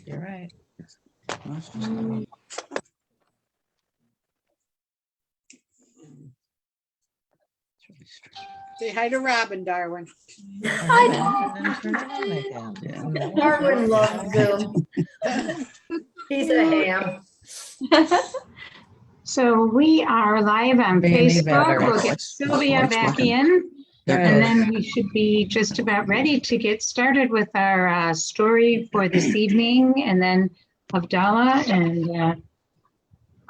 You're right. Say hi to Robin, Darwin. Darwin loves Zoom. He's a ham. So we are live on Any better? Facebook. We'll get Sylvia back in, and then we should be just about ready to get started with our story for this evening, and then Havdalah, and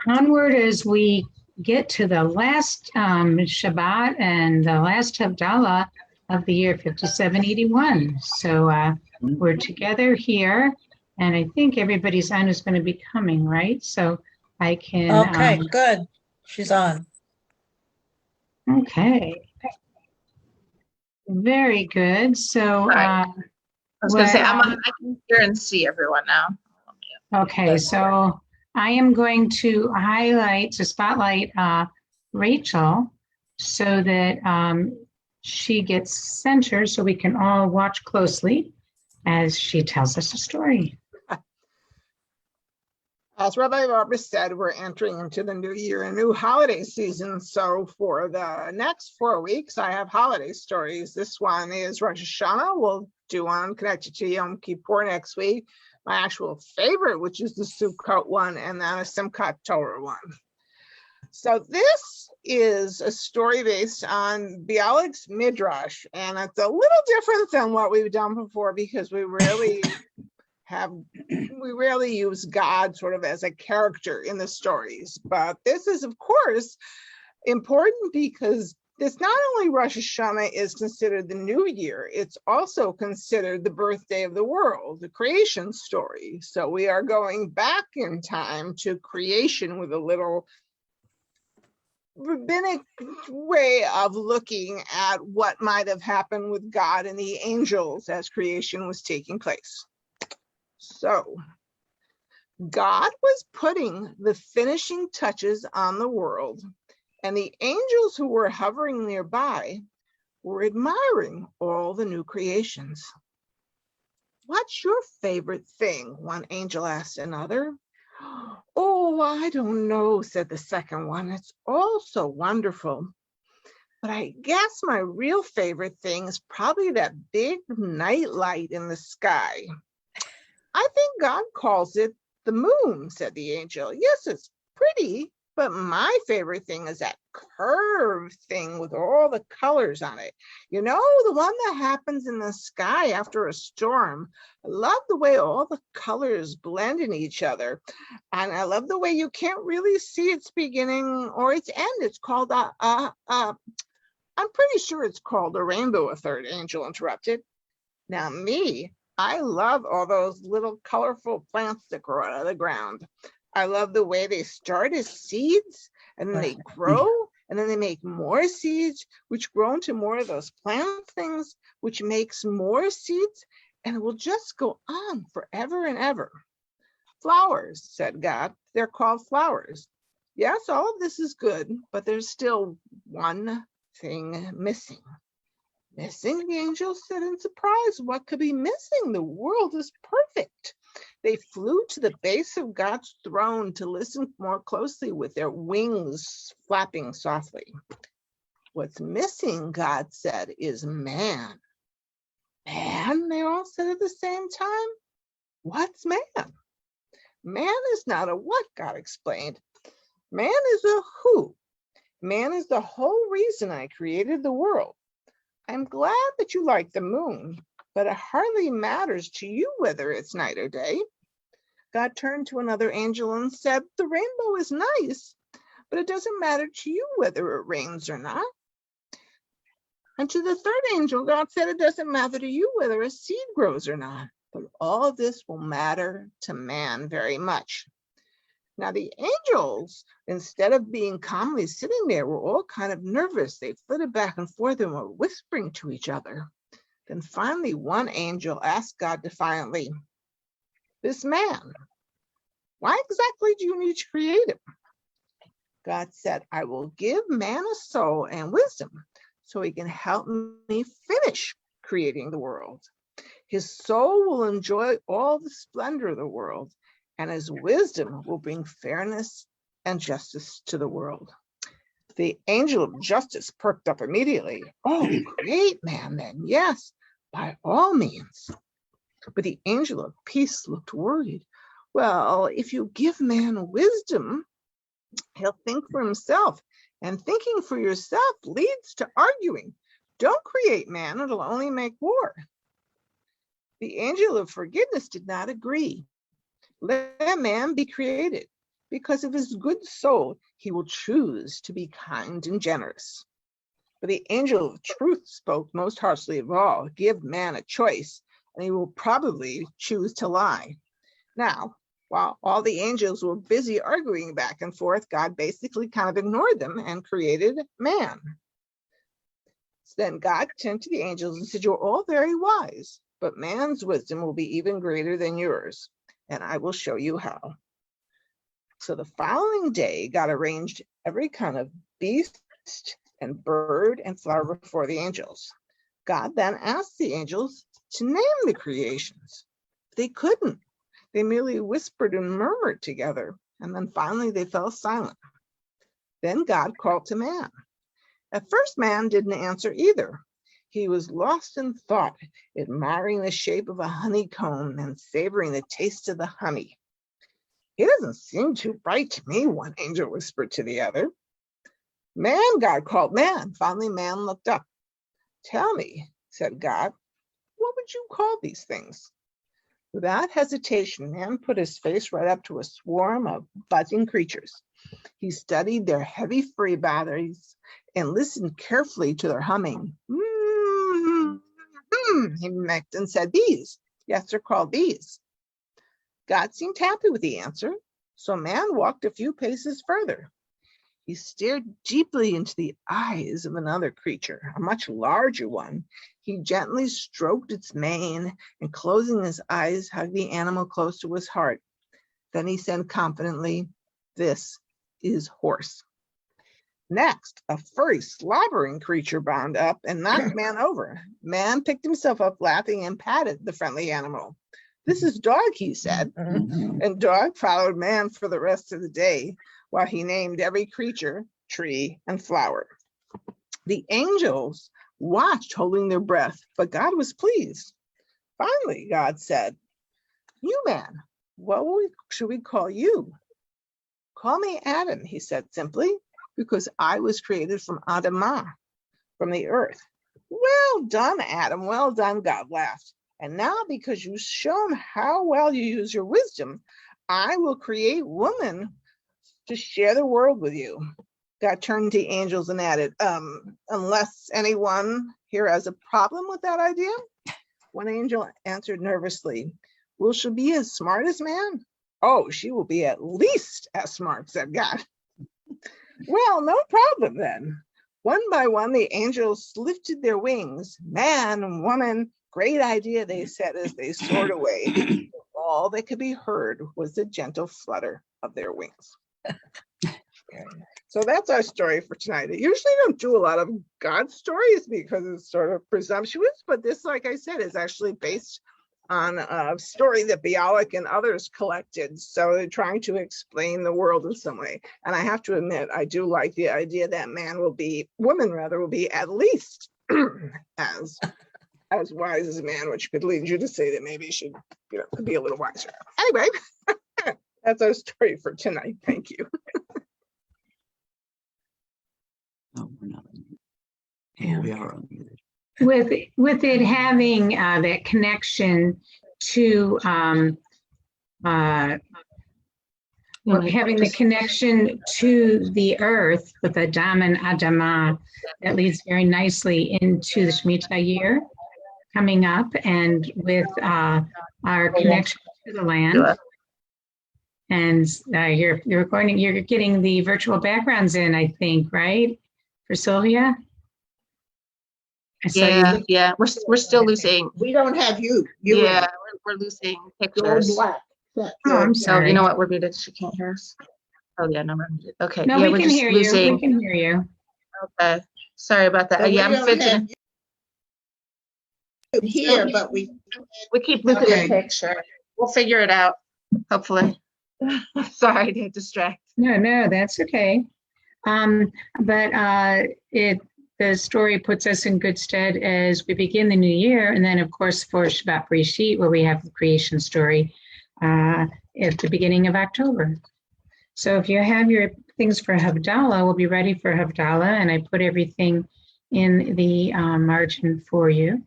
onward as we get to the last Shabbat and the last Havdalah of the year 5781. So we're together here, and I think everybody's on is going to be coming, right? So I can. Okay, good. She's on. Okay. Very good. So, I was going to say, I can hear and see everyone now. okay, so I am going to spotlight Rachel so that she gets center so we can all watch closely as she tells us a story. As Rabbi Barbara said, we're entering into the new year, a new holiday season. So for the next 4 weeks, I have holiday stories. This one is Rosh Hashanah. We'll do one connected to Yom Kippur next week. My actual favorite, which is the Sukkot one, and then a Simchat Torah one. So this is a story based on Bialik's Midrash, and it's a little different than what we've done before because we rarely use God sort of as a character in the stories. But this is, of course, important because this not only Rosh Hashanah is considered the new year, it's also considered the birthday of the world, the creation story. So we are going back in time to creation with a little rabbinic way of looking at what might have happened with God and the angels as creation was taking place. So God was putting the finishing touches on the world, and the angels who were hovering nearby were admiring all the new creations. What's your favorite thing? One angel asked another. Oh, I don't know, said the second one. It's all so wonderful. But I guess my real favorite thing is probably that big night light in the sky. I think God calls it the moon, said the angel. Yes, it's pretty, but my favorite thing is that curved thing with all the colors on it. You know, the one that happens in the sky after a storm. I love the way all the colors blend in each other. And I love the way you can't really see its beginning or its end. It's called I'm pretty sure it's called a rainbow, a third angel interrupted. Now me, I love all those little colorful plants that grow out of the ground. I love the way they start as seeds and then they grow and then they make more seeds, which grow into more of those plant things, which makes more seeds, and it will just go on forever and ever. Flowers, said God. They're called flowers. Yes, all of this is good, but there's still one thing missing. Missing, the angels said in surprise. What could be missing? The world is perfect. They flew to the base of God's throne to listen more closely with their wings flapping softly. What's missing, God said, is man. Man, they all said at the same time. What's man? Man is not a what, God explained. Man is a who. Man is the whole reason I created the world. I'm glad that you like the moon, but it hardly matters to you whether it's night or day. God turned to another angel and said, the rainbow is nice, but it doesn't matter to you whether it rains or not. And to the third angel, God said, it doesn't matter to you whether a seed grows or not, but all of this will matter to man very much. Now the angels, instead of being calmly sitting there, were all kind of nervous. They flitted back and forth and were whispering to each other. Then finally, one angel asked God defiantly, this man, why exactly do you need to create him? God said, I will give man a soul and wisdom so he can help me finish creating the world. His soul will enjoy all the splendor of the world, and his wisdom will bring fairness and justice to the world. The angel of justice perked up immediately. Oh, great man, then. Yes, by all means. But the angel of peace looked worried. Well, if you give man wisdom, he'll think for himself. And thinking for yourself leads to arguing. Don't create man, it'll only make war. The angel of forgiveness did not agree. Let man be created. Because of his good soul, he will choose to be kind and generous. But the angel of truth spoke most harshly of all. Give man a choice, and he will probably choose to lie. Now, while all the angels were busy arguing back and forth, God basically kind of ignored them and created man. So then God turned to the angels and said, you're all very wise, but man's wisdom will be even greater than yours, and I will show you how. So the following day, God arranged every kind of beast and bird and flower before the angels. God then asked the angels to name the creations. They couldn't. They merely whispered and murmured together, and then finally they fell silent. Then God called to man. At first, man didn't answer either. He was lost in thought, admiring the shape of a honeycomb and savoring the taste of the honey. He doesn't seem too bright to me, one angel whispered to the other. Man, God called man. Finally, man looked up. Tell me, said God, what would you call these things? Without hesitation, man put his face right up to a swarm of buzzing creatures. He studied their heavy furry bodies and listened carefully to their humming. He mimicked and said, bees. Yes, they're called bees. God seemed happy with the answer, so man walked a few paces further. He stared deeply into the eyes of another creature, a much larger one. He gently stroked its mane and, closing his eyes, hugged the animal close to his heart. Then he said confidently, this is horse. Next, a furry, slobbering creature bounded up and knocked man over. Man picked himself up, laughing, and patted the friendly animal. This is dog, he said, and dog followed man for the rest of the day while he named every creature, tree, and flower. The angels watched, holding their breath, but God was pleased. Finally, God said, you man, what should we call you? Call me Adam, he said simply, because I was created from Adamah, from the earth. Well done, Adam, well done, God laughed. And now, because you've shown how well you use your wisdom, I will create woman to share the world with you. God turned to the angels and added, unless anyone here has a problem with that idea? One angel answered nervously, will she be as smart as man? Oh, she will be at least as smart, said God. Well, no problem then. One by one, the angels lifted their wings. Man and woman, great idea, they said as they soared away. All that could be heard was the gentle flutter of their wings. So that's our story for tonight. I usually don't do a lot of God stories because it's sort of presumptuous, but this, like I said, is actually based on a story that Bialik and others collected. So they're trying to explain the world in some way. And I have to admit, I do like the idea that woman will be at least as wise as a man, which could lead you to say that maybe she could be a little wiser. Anyway, that's our story for tonight. Thank you. No, we're not unmuted. Yeah, we are unmuted. With it having that connection to having the connection to the earth with Adam and Adamah, that leads very nicely into the Shemitah year coming up, and with our connection to the land. And you're getting the virtual backgrounds in, I think, right? For Sylvia? Yeah. We're still losing. We don't have you. We're losing You're pictures. black. Oh, I'm So sorry. you know what? We're muted. She can't hear us. Oh yeah, no, we're muted. Okay. No, yeah, we we're can just hear you. losing. We can hear you. Okay. Sorry about that. But Yeah, we I'm don't have fidgeting. here, but we, We keep losing Okay. the picture. We'll figure it out, hopefully. Sorry to distract. No, that's okay. But the story puts us in good stead as we begin the new year. And then, of course, for Shabbat Bereshit, where we have the creation story at the beginning of October. So if you have your things for Havdalah, we'll be ready for Havdalah. And I put everything in the margin for you.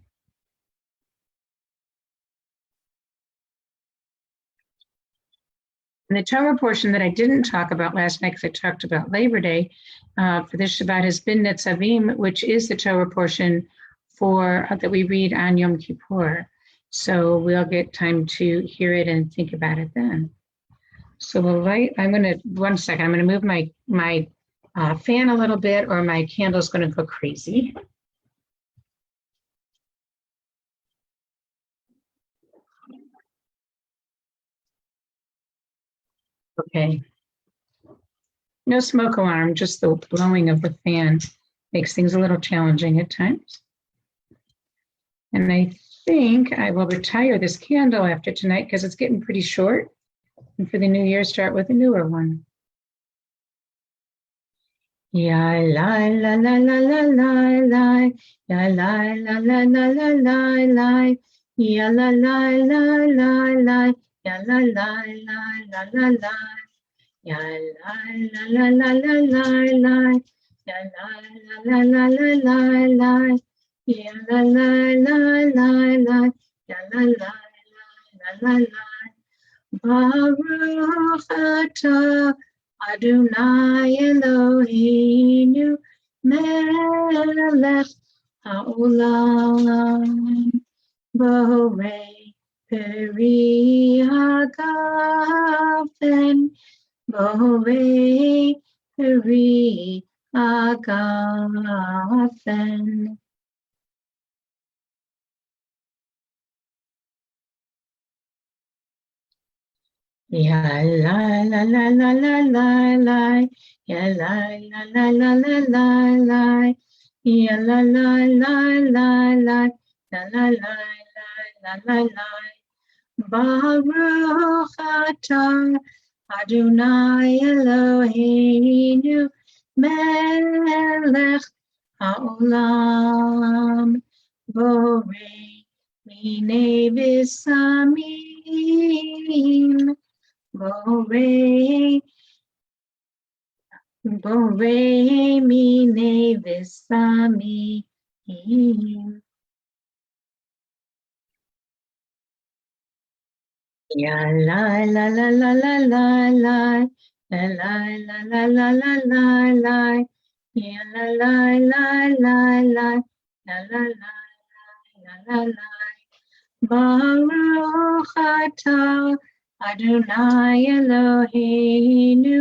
And the Torah portion that I didn't talk about last night, because I talked about Labor Day, for this Shabbat has been Netzavim, which is the Torah portion for that we read on Yom Kippur. So we'll get time to hear it and think about it then. So we'll light. I'm going to 1 second. I'm going to move my fan a little bit, or my candle's going to go crazy. Okay. No smoke alarm, just the blowing of the fan makes things a little challenging at times. And I think I will retire this candle after tonight because it's getting pretty short. And for the new year, start with a newer one. Ya la la la la la la la, ya la la la la la la la, ya la la la la la, ya la la la la la. Ya la la la la la la, ya la la la la la la, ya la la la la la, ya la la la la la. Baruch atah Adonai Eloheinu melech haolam borei peri hagafen borei peri hagafen. Ya la la la la la la la, ya la la la la la la la, ya la la la la la, la la la la la la. Baruch atah Adonai Eloheinu melech haolam borei minei v'samim. Borei minei v'samim. Ya la la la la la la la, la la la la la la la la, ya la la la la la, la la la la la. Baruch atah Adonai Eloheinu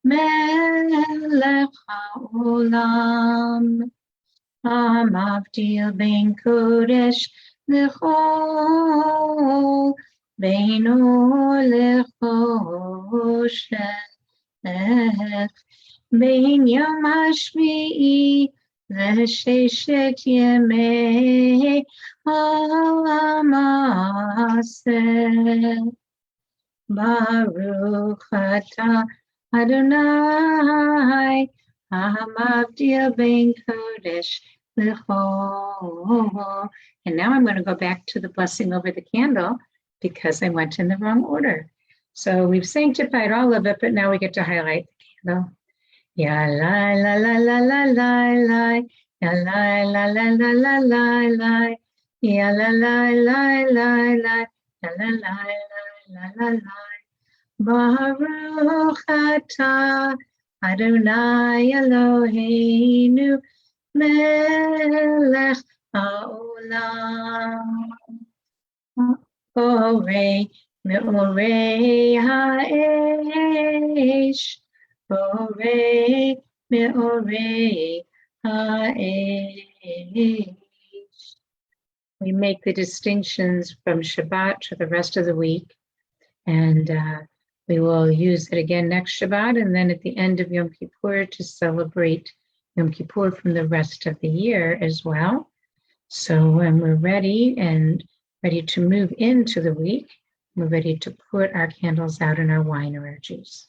melech haolam hamavdil ben kodesh lechol beino lechoshech ben yom hashvi'i v'sheshet yemei ha'aseh. Baruch atah Adonai hamavdil ben kodesh l'chol. And now I'm going to go back to the blessing over the candle because I went in the wrong order. So we've sanctified all of it, but now we get to highlight the candle. Ya la la la la la la la, ya la la la la la la la, ya la la la la la, ya la la la la la. Baruch atah Adonai Eloheinu melech haolam borei me'orei ha'esh borei me'orei ha'esh. We make the distinctions from Shabbat to the rest of the week, and we will use it again next Shabbat, and then at the end of Yom Kippur to celebrate Yom Kippur from the rest of the year as well. So when we're ready and ready to move into the week, we're ready to put our candles out in our wine or our juice.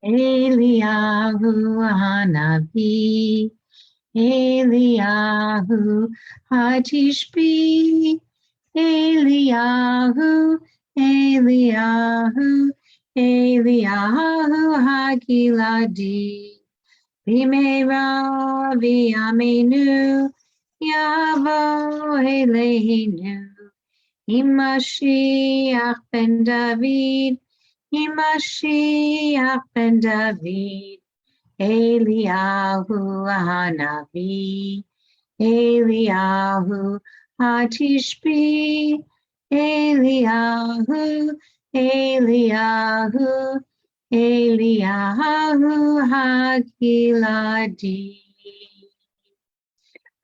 Eliyahu Hanavi, Eliyahu Hatishbi, Eliyahu, Eliyahu, Eliyahu Hagiladi, Bimera V'Amenu, Yavo Eleinu, Imashiach ben David, Imashiach ben David, Eliyahu Hanavi, Eliyahu Hatishbi, Eliyahu, Eliyahu, Eliyahu Hagiladi.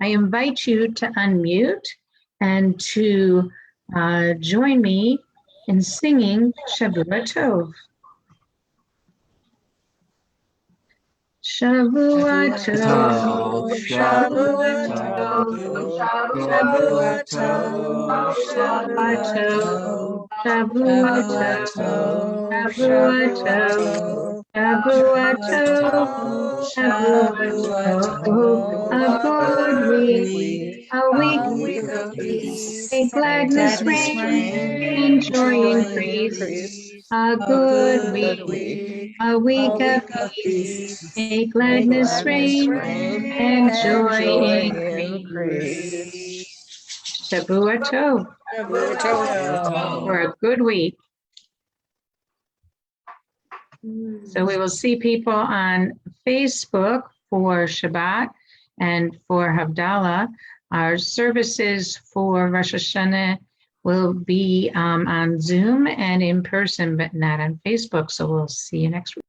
I invite you to unmute and to join me in singing Shavua Tov. Shavua Tov, Shavua Tov, Shavua Tov, Shavua Tov, Shavua Tov, Shavua Tov, Shavua Tov, Shavua Tov, a good week, a week of peace, may gladness reign, and joy increase, a good week, a week of peace, may gladness reign, and joy increase. Shavua Tov, for a good week. So we will see people on Facebook for Shabbat and for Havdalah. Our services for Rosh Hashanah will be on Zoom and in person, but not on Facebook. So we'll see you next week.